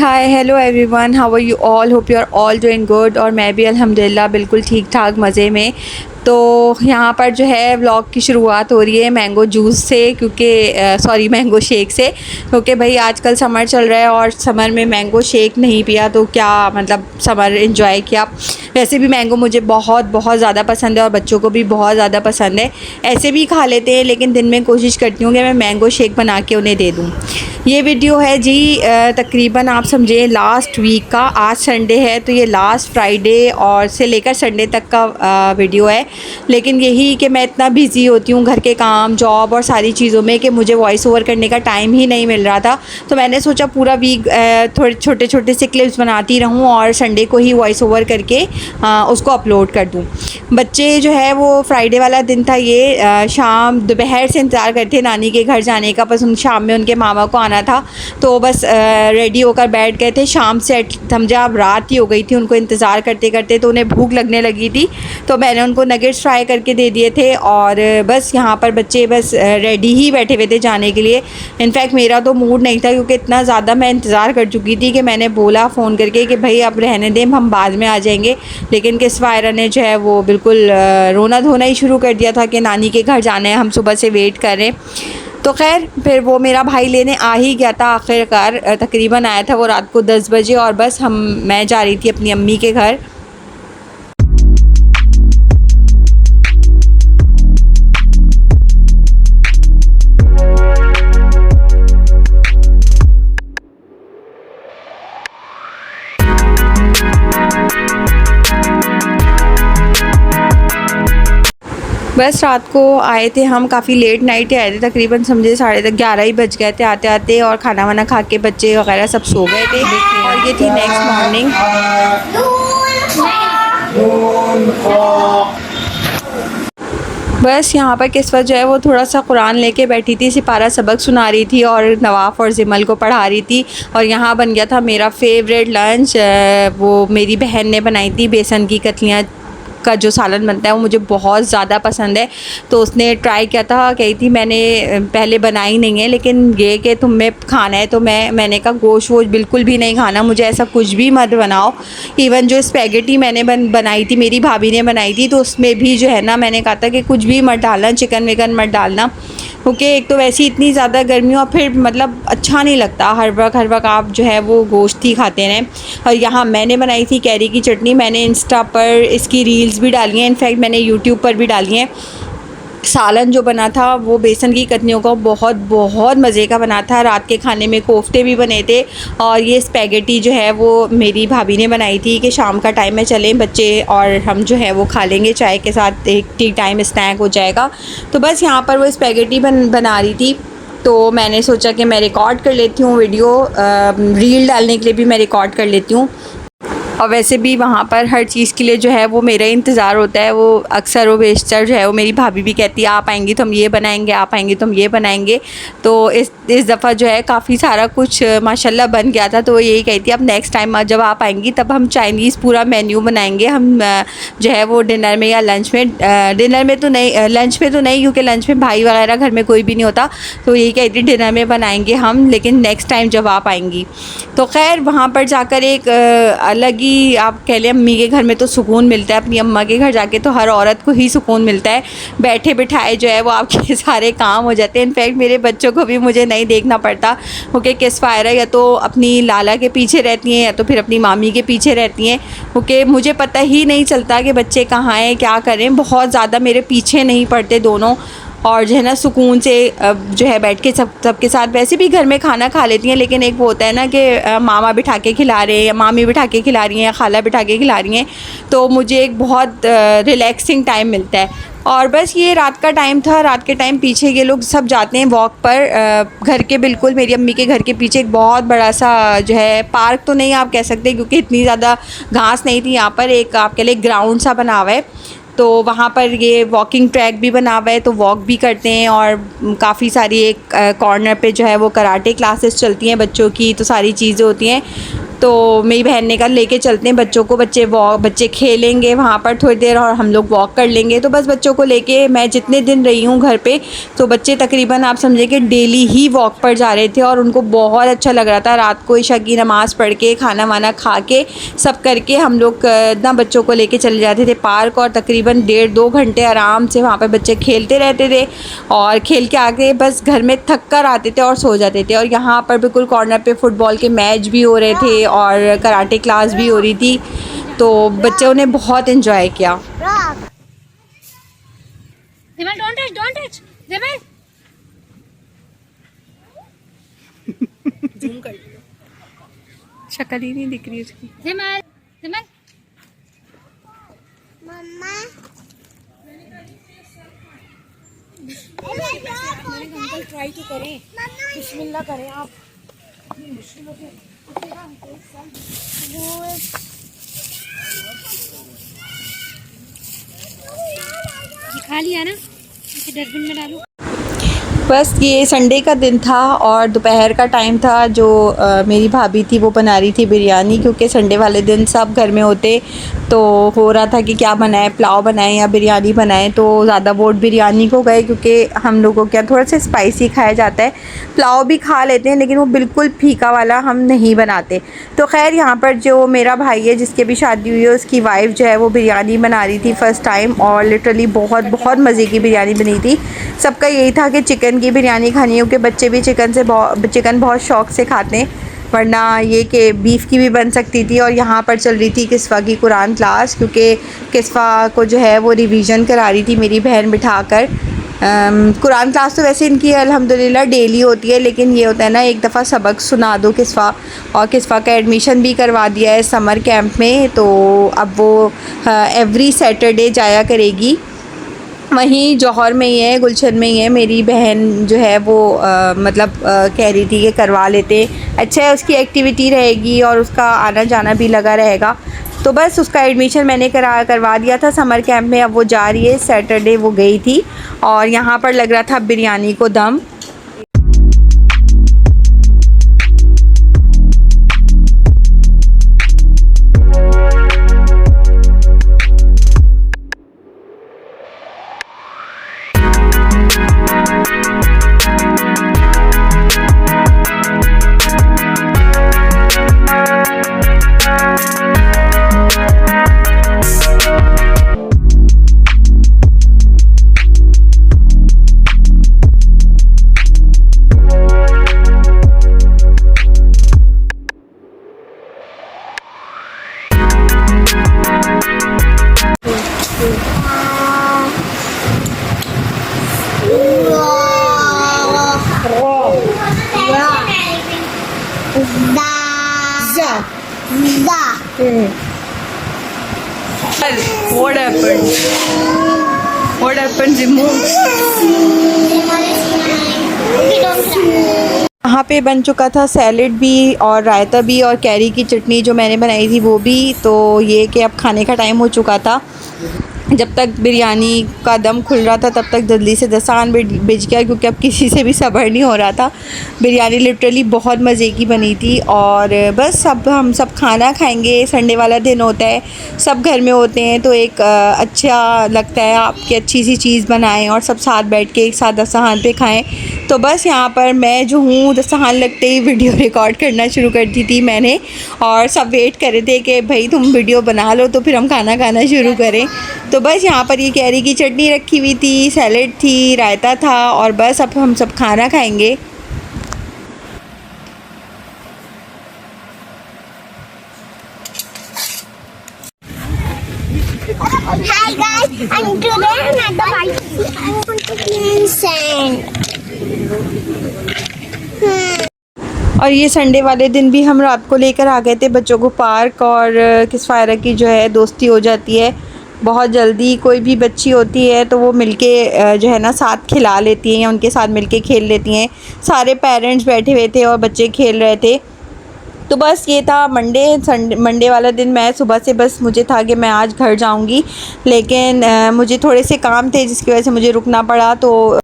Hi hello everyone, how are you all? Hope you are all doing good. और मैं भी अल्हम्दुलिल्लाह बिल्कुल ठीक ठाक मज़े में। तो यहाँ पर जो है व्लॉग की शुरुआत हो रही है मैंगो जूस से, क्योंकि मैंगो शेक से, क्योंकि भाई आजकल समर चल रहा है और समर में मैंगो शेक नहीं पिया तो क्या मतलब समर एंजॉय किया। वैसे भी मैंगो मुझे बहुत बहुत ज़्यादा पसंद है और बच्चों को भी बहुत ज़्यादा पसंद है। ऐसे भी खा लेते हैं लेकिन दिन में कोशिश करती हूँ कि मैं मैंगो शेक बना के उन्हें दे दूँ। ये वीडियो है जी तकरीबन आप समझे लास्ट वीक का। आज संडे है तो ये लास्ट फ्राइडे और से लेकर संडे तक का वीडियो है। लेकिन यही कि मैं इतना बिज़ी होती हूँ घर के काम, जॉब और सारी चीज़ों में कि मुझे वॉइस ओवर करने का टाइम ही नहीं मिल रहा था। तो मैंने सोचा पूरा वीक थोड़े छोटे छोटे से क्लिप्स बनाती रहूँ और संडे को ही वॉइस ओवर करके उसको अपलोड कर दूँ। बच्चे जो है वो फ्राइडे वाला दिन था, ये शाम दोपहर से इंतज़ार करते नानी के घर जाने का। बस उन शाम में उनके मामा को आना था तो बस रेडी होकर बैठ गए थे। शाम से समझे अब रात ही हो गई थी उनको इंतज़ार करते करते, तो उन्हें भूख लगने लगी थी। तो मैंने उनको नगेट्स फ्राई करके दे दिए थे और बस यहाँ पर बच्चे बस रेडी ही बैठे हुए थे जाने के लिए। इनफैक्ट मेरा तो मूड नहीं था क्योंकि इतना ज़्यादा मैं इंतज़ार कर चुकी थी कि मैंने बोला फ़ोन करके कि भाई अब रहने दें, हम बाद में आ जाएंगे। लेकिन किस्वायरा ने जो है वो बिल्कुल रोना धोना ही शुरू कर दिया था कि नानी के घर जाना है, हम सुबह से वेट कर रहे हैं। तो खैर फिर वो मेरा भाई लेने आ ही गया था आखिरकार। तकरीबन आया था वो रात को 10 बजे और बस मैं जा रही थी अपनी अम्मी के घर। बस रात को आए थे हम, काफ़ी लेट नाइट आए थे, तकरीबन समझे 11:30 ही बज गए थे आते आते। और खाना वाना खा के बच्चे वगैरह सब सो गए थे और ये थी नेक्स्ट मॉर्निंग। बस यहाँ पर किस्वत जो है वो थोड़ा सा कुरान लेके बैठी थी, सिपारा सबक सुना रही थी और नवाफ़ और जिमल को पढ़ा रही थी। और यहाँ बन गया था मेरा फेवरेट लंच। वो मेरी बहन ने बनाई थी, बेसन की कतलियाँ का जो सालन बनता है वो मुझे बहुत ज़्यादा पसंद है। तो उसने ट्राई किया था, कही थी मैंने पहले बनाई नहीं है लेकिन ये कि तुम्हें खाना है। तो मैंने कहा गोश्त वोश बिल्कुल भी नहीं खाना, मुझे ऐसा कुछ भी मत बनाओ। इवन जो स्पैगेटी मैंने बनाई थी, मेरी भाभी ने बनाई थी, तो उसमें भी जो है ना मैंने कहा था कि कुछ भी मत डालना, चिकन विकन मत डालना, क्योंकि एक तो वैसे ही इतनी ज़्यादा गर्मी और फिर मतलब अच्छा नहीं लगता हर वक्त आप जो है वो गोश्त ही खाते रहें। और यहाँ मैंने बनाई थी कैरी की चटनी। मैंने इंस्टा पर इसकी रील्स भी डाली हैं, इनफैक्ट मैंने यूट्यूब पर भी डाली हैं। सालन जो बना था वो बेसन की कतलियों का बहुत बहुत मज़े का बना था। रात के खाने में कोफ्ते भी बने थे और ये स्पैगेटी जो है वो मेरी भाभी ने बनाई थी कि शाम का टाइम में चलें बच्चे और हम जो है वो खा लेंगे चाय के साथ, एक टी टाइम स्नैक हो जाएगा। तो बस यहाँ पर वो स्पैगेटी बना रही थी तो मैंने सोचा कि मैं रिकॉर्ड कर लेती हूँ वीडियो, रील डालने के लिए भी मैं रिकॉर्ड कर लेती हूँ। और वैसे भी वहाँ पर हर चीज़ के लिए जो है वो मेरा इंतज़ार होता है। वो अक्सर व बेशतर जो है वो मेरी भाभी भी कहती है आप आएंगी तो हम ये बनाएंगे, आप आएंगी तो हम ये बनाएंगे। तो इस दफ़ा जो है काफ़ी सारा कुछ माशाल्लाह बन गया था। तो वो यही कहती है अब नेक्स्ट टाइम जब आप आएंगी तब हम चाइनीज़ पूरा मेन्यू बनाएंगे, हम जो है वो डिनर में या लंच में, डिनर में तो नहीं, लंच में तो नहीं क्योंकि लंच में भाई वगैरह घर में कोई भी नहीं होता। तो यही कहती है डिनर में बनाएंगे हम, लेकिन नेक्स्ट टाइम जब आप आएंगी। तो खैर वहाँ पर जाकर एक अलग ही आप कह लें, अम्मी के घर में तो सुकून मिलता है, अपनी अम्मा के घर जाके तो हर औरत को ही सुकून मिलता है। बैठे बिठाए जो है वो आपके सारे काम हो जाते हैं। इनफैक्ट मेरे बच्चों को भी मुझे नहीं देखना पड़ता क्योंकि किस्वायरा या तो अपनी लाला के पीछे रहती हैं या तो फिर अपनी मामी के पीछे रहती हैं, क्योंकि मुझे पता ही नहीं चलता कि बच्चे कहाँ हैं क्या करें। बहुत ज़्यादा मेरे पीछे नहीं पड़ते दोनों और जो है ना सुकून से जो है बैठ के सबके साथ वैसे भी घर में खाना खा लेती हैं। लेकिन एक वो होता है ना कि मामा बिठा के खिला रहे हैं या मामी बिठा के खिला रही हैं या खाला बिठा के खिला रही हैं, तो मुझे एक बहुत रिलैक्सिंग टाइम मिलता है। और बस ये रात का टाइम था, रात के टाइम पीछे ये लोग सब जाते हैं वॉक पर। घर के बिल्कुल मेरी अम्मी के घर के पीछे एक बहुत बड़ा सा जो है पार्क तो नहीं आप कह सकते क्योंकि इतनी ज़्यादा घास नहीं थी यहाँ पर, एक आपके लिए ग्राउंड सा बना हुआ है। तो वहाँ पर ये वॉकिंग ट्रैक भी बना हुआ है तो वॉक भी करते हैं। और काफ़ी सारी एक कॉर्नर पे जो है वो कराटे क्लासेस चलती हैं बच्चों की, तो सारी चीज़ें होती हैं। तो मेरी बहन ने कहा लेके चलते हैं बच्चों को, बच्चे खेलेंगे वहाँ पर थोड़ी देर और हम लोग वॉक कर लेंगे। तो बस बच्चों को लेके मैं जितने दिन रही हूँ घर पे, तो बच्चे तकरीबन आप समझे कि डेली ही वॉक पर जा रहे थे और उनको बहुत अच्छा लग रहा था। रात को ईशा की नमाज़ पढ़ के खाना वाना खा के सब करके हम लोग ना बच्चों को लेके चले जाते थे पार्क, और तकरीबन 1.5-2 घंटे आराम से वहाँ पर बच्चे खेलते रहते थे और खेल के आके बस घर में थक कर आते थे और सो जाते थे। और यहाँ पर बिल्कुल कॉर्नर पे फुटबॉल के मैच भी हो रहे थे और कराटे क्लास भी हो रही थी, तो बच्चों ने बहुत इन्जॉय किया। don't touch. जूम कर शक्ल ही नहीं दिख रही उसकी। मम्मा अंकल ट्राई तो करें, बिस्मिल्लाह करें आप। खा लिया ना, इसे डस्टबिन में डालो। बस ये संडे का दिन था और दोपहर का टाइम था। जो मेरी भाभी थी वो बना रही थी बिरयानी, क्योंकि संडे वाले दिन सब घर में होते, तो हो रहा था कि क्या बनाएं, पुलाव बनाएं या बिरयानी बनाएं। तो ज़्यादा वोट बिरयानी को गए, क्योंकि हम लोगों को क्या थोड़ा सा स्पाइसी खाया जाता है। पुलाव भी खा लेते हैं लेकिन वो बिल्कुल फीका वाला हम नहीं बनाते। तो खैर यहाँ पर जो मेरा भाई है जिसकी भी शादी हुई है, उसकी वाइफ जो है वो बिरयानी बना रही थी फ़र्स्ट टाइम, और लिटरली बहुत बहुत मज़े की बिरयानी बनी थी। सबका यही था कि चिकन की बिरयानी खानी है, क्योंकि बच्चे भी चिकन बहुत शौक़ से खाते हैं, वरना ये कि बीफ की भी बन सकती थी। और यहाँ पर चल रही थी किस्वा की कुरान क्लास, क्योंकि किस्वा को जो है वो रिवीजन करा रही थी मेरी बहन बिठाकर। कुरान क्लास तो वैसे इनकी अल्हम्दुलिल्लाह डेली होती है, लेकिन ये होता है ना एक दफ़ा सबक सुना दो किस्वा। और किस्वा का एडमिशन भी करवा दिया है समर कैंप में, तो अब वो एवरी सैटरडे जाया करेगी। वहीं जौहर में ही है, गुलशन में ही है। मेरी बहन जो है वो कह रही थी कि करवा लेते, अच्छा है, उसकी एक्टिविटी रहेगी और उसका आना जाना भी लगा रहेगा। तो बस उसका एडमिशन मैंने करवा दिया था समर कैंप में। अब वो जा रही है, सैटरडे वो गई थी और यहाँ पर लग रहा था बिरयानी को दम। What happened? What happened, Jimmu? यहाँ पे बन चुका था सैलेड भी और रायता भी और कैरी की चटनी जो मैंने बनाई थी वो भी। तो ये कि अब खाने का टाइम हो चुका था। जब तक बिरयानी का दम खुल रहा था तब तक जल्दी से दस्तरखान बिछ गया, क्योंकि अब किसी से भी सब्र नहीं हो रहा था। बिरयानी लिटरली बहुत मज़े की बनी थी। और बस अब हम सब खाना खाएंगे। संडे वाला दिन होता है, सब घर में होते हैं, तो एक अच्छा लगता है आपकी अच्छी सी चीज़ बनाएं और सब साथ बैठ के एक साथ दस्तरखान पे खाएं। तो बस यहाँ पर मैं जो हूँ दस्तरखान लगते ही वीडियो रिकॉर्ड करना शुरू कर दी थी मैंने, और सब वेट कर रहे थे कि भाई तुम वीडियो बना लो तो फिर हम खाना खाना शुरू करें। तो बस यहाँ पर ये कैरी की चटनी रखी हुई थी, सैलेड थी, रायता था, और बस अब हम सब खाना खाएंगे। Hi guys, and today I'm at the white. I want to play in sand. और ये संडे वाले दिन भी हम रात को लेकर आ गए थे बच्चों को पार्क, और किस्वायरा की जो है दोस्ती हो जाती है बहुत जल्दी। कोई भी बच्ची होती है तो वो मिलके जो है ना साथ खिला लेती हैं या उनके साथ मिलके खेल लेती हैं। सारे पेरेंट्स बैठे हुए थे और बच्चे खेल रहे थे। तो बस ये था मंडे वाला दिन। मैं सुबह से बस मुझे था कि मैं आज घर जाऊंगी, लेकिन मुझे थोड़े से काम थे जिसकी वजह से मुझे रुकना पड़ा। तो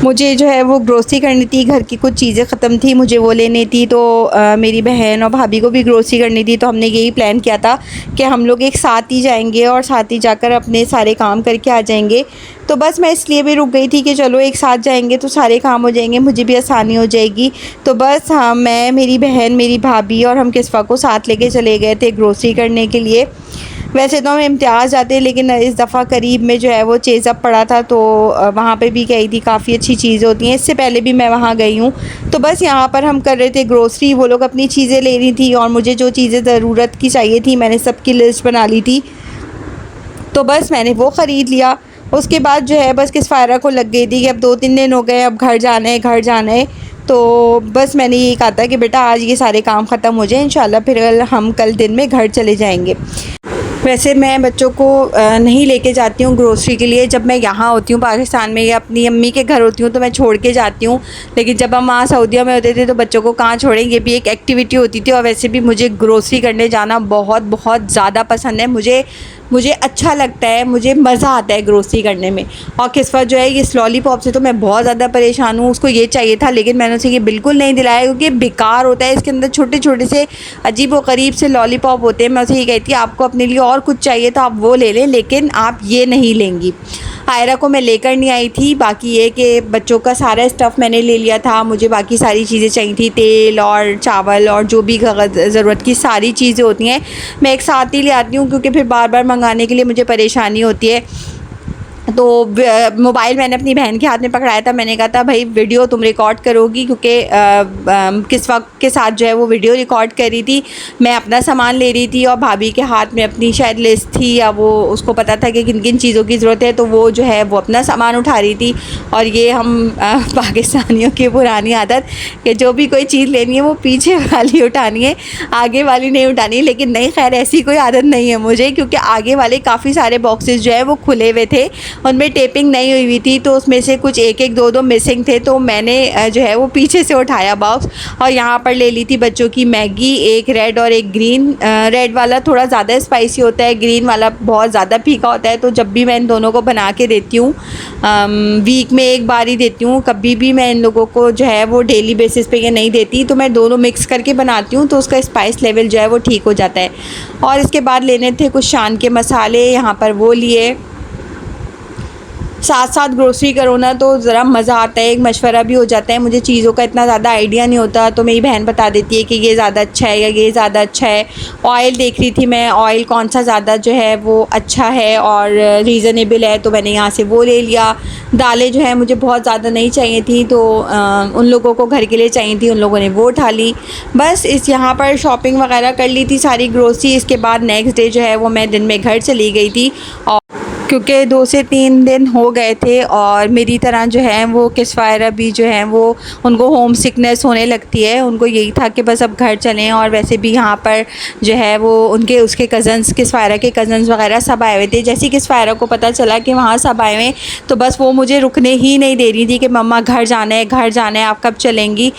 मुझे जो है वो ग्रोसरी करनी थी, घर की कुछ चीज़ें ख़त्म थी, मुझे वो लेनी थी। तो मेरी बहन और भाभी को भी ग्रोसरी करनी थी, तो हमने यही प्लान किया था कि हम लोग एक साथ ही जाएंगे और साथ ही जाकर अपने सारे काम करके आ जाएंगे। तो बस मैं इसलिए भी रुक गई थी कि चलो एक साथ जाएंगे तो सारे काम हो जाएंगे, मुझे भी आसानी हो जाएगी। तो बस हाँ, मैं, मेरी बहन, मेरी भाभी और हम किस्वा को साथ लेके चले गए थे ग्रोसरी करने के लिए। वैसे तो हम इम्तियाज़ जाते हैं, लेकिन इस दफ़ा करीब में जो है वो चेज़अप पड़ा था, तो वहाँ पे भी गई थी, काफ़ी अच्छी चीज़ें होती हैं। इससे पहले भी मैं वहाँ गई हूँ। तो बस यहाँ पर हम कर रहे थे ग्रोसरी, वो लोग अपनी चीज़ें ले रही थी और मुझे जो चीज़ें ज़रूरत की चाहिए थी मैंने सबकी लिस्ट बना ली थी, तो बस मैंने वो ख़रीद लिया। उसके बाद जो है बस किस्फायरा को लग गई थी कि अब 2-3 दिन हो गए, अब घर जाना है, घर जाना है। तो बस मैंने यही कहा था कि बेटा आज ये सारे काम ख़त्म हो जाए, इंशाल्लाह फिर हम कल दिन में घर चले जाएंगे। वैसे मैं बच्चों को नहीं लेके जाती हूँ ग्रोसरी के लिए। जब मैं यहाँ होती हूँ पाकिस्तान में या अपनी अम्मी के घर होती हूँ तो मैं छोड़ के जाती हूँ, लेकिन जब हम वहाँ सऊदीया में होते थे तो बच्चों को कहाँ छोड़ें, ये भी एक एक्टिविटी होती थी। और वैसे भी मुझे ग्रोसरी करने जाना बहुत बहुत ज़्यादा पसंद है। मुझे अच्छा लगता है, मुझे मज़ा आता है ग्रोसरी करने में। और किस्वा जो है इस लॉलीपॉप से तो मैं बहुत ज़्यादा परेशान हूँ, उसको ये चाहिए था लेकिन मैंने उसे ये बिल्कुल नहीं दिलाया क्योंकि बेकार होता है। इसके अंदर छोटे छोटे से अजीब व गरीब से लॉलीपॉप होते हैं। मैं उसे ये कहती आपको अपने लिए और कुछ चाहिए तो आप वो ले लें, लेकिन आप ये नहीं लेंगी। आयरा को मैं लेकर नहीं आई थी, बाकी ये कि बच्चों का सारा स्टफ़ मैंने ले लिया था। मुझे बाकी सारी चीज़ें चाहिए थी, तेल और चावल और जो भी ज़रूरत की सारी चीज़ें होती हैं मैं एक साथ ही ले आती हूँ, क्योंकि फिर बार बार मंगाने के लिए मुझे परेशानी होती है। तो मोबाइल मैंने अपनी बहन के हाथ में पकड़ाया था। मैंने कहा था भाई वीडियो तुम रिकॉर्ड करोगी, क्योंकि किस्वा के साथ जो है वो वीडियो रिकॉर्ड कर रही थी, मैं अपना सामान ले रही थी और भाभी के हाथ में अपनी शायद लिस्ट थी या वो उसको पता था कि किन किन चीज़ों की ज़रूरत है, तो वो जो है वो अपना सामान उठा रही थी। और ये हम पाकिस्तानियों की पुरानी आदत कि जो भी कोई चीज़ लेनी है वो पीछे वाली उठानी है, आगे वाली नहीं उठानी है। लेकिन नहीं, खैर ऐसी कोई आदत नहीं है मुझे, क्योंकि आगे वाले काफ़ी सारे बॉक्सेस जो है वो खुले हुए थे, उनमें टेपिंग नहीं हुई थी, तो उसमें से कुछ एक एक दो दो मिसिंग थे, तो मैंने जो है वो पीछे से उठाया बॉक्स। और यहाँ पर ले ली थी बच्चों की मैगी, एक रेड और एक ग्रीन। रेड वाला थोड़ा ज़्यादा स्पाइसी होता है, ग्रीन वाला बहुत ज़्यादा फीका होता है। तो जब भी मैं इन दोनों को बना के देती हूँ, वीक में एक बार ही देती हूँ, कभी भी मैं इन लोगों को जो है वो डेली बेसिस पे ये नहीं देती, तो मैं दोनों मिक्स करके बनाती हूँ, तो उसका स्पाइस लेवल जो है वो ठीक हो जाता है। और इसके बाद लेने थे कुछ शान के मसाले, यहाँ पर वो लिए। साथ साथ ग्रोसरी करो ना तो ज़रा मज़ा आता है, एक मशवरा भी हो जाता है। मुझे चीज़ों का इतना ज़्यादा आइडिया नहीं होता, तो मेरी बहन बता देती है कि ये ज़्यादा अच्छा है या ये ज़्यादा अच्छा है। ऑयल देख रही थी मैं, ऑयल कौन सा ज़्यादा जो है वो अच्छा है और रीज़नेबल है, तो मैंने यहाँ से वो ले लिया। दालें जो है मुझे बहुत ज़्यादा नहीं चाहिए थी, तो उन लोगों को घर के लिए चाहिए थी, उन लोगों ने वो उठा ली। बस इस यहाँ पर शॉपिंग वगैरह कर ली थी सारी ग्रोसरी। इसके बाद नेक्स्ट डे जो है वो मैं दिन में घर चली गई थी, और क्योंकि 2 से 3 दिन हो गए थे और मेरी तरह जो है वो किस्फायरा भी जो है वो उनको होम सिकनेस होने लगती है। उनको यही था कि बस अब घर चलें। और वैसे भी यहाँ पर जो है वो उसके कज़न्स, किस्फायरा के कज़न्स वगैरह सब आए हुए थे। जैसे ही किस्फायरा को पता चला कि वहाँ सब आए हुए, तो बस वो मुझे रुकने ही नहीं दे रही थी कि मम्मा घर जाना है, घर जाना है, आप कब चलेंगी।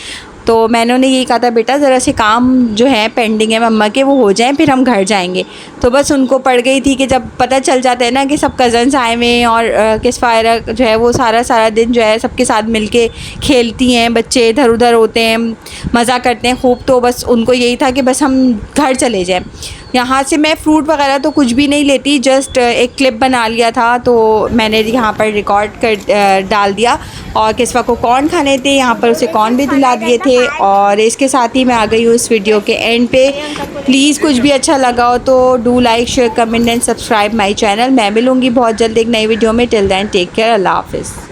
तो मैंने उन्हें यही कहा था बेटा ज़रा से काम जो है पेंडिंग है मम्मा के, वो हो जाएं फिर हम घर जाएंगे। तो बस उनको पड़ गई थी कि जब पता चल जाता है ना कि सब कज़न्स आए हुए हैं और किस्फायरा जो है वो सारा दिन जो है सबके साथ मिलके खेलती हैं, बच्चे इधर उधर होते हैं, मज़ा करते हैं खूब। तो बस उनको यही था कि बस हम घर चले जाएँ। यहाँ से मैं फ़्रूट वगैरह तो कुछ भी नहीं लेती, जस्ट एक क्लिप बना लिया था, तो मैंने यहाँ पर रिकॉर्ड कर डाल दिया। और किस्वा को कॉर्न खाने थे, यहाँ पर उसे कॉर्न भी दिला दिए थे। और इसके साथ ही मैं आ गई हूँ इस वीडियो के एंड पे। प्लीज़ कुछ भी अच्छा लगा हो तो do like, share, comment and subscribe my channel. मैं मिलूँगी बहुत जल्द एक नई वीडियो में। टिल देन टेक केयर, अल्लाह हाफिज़।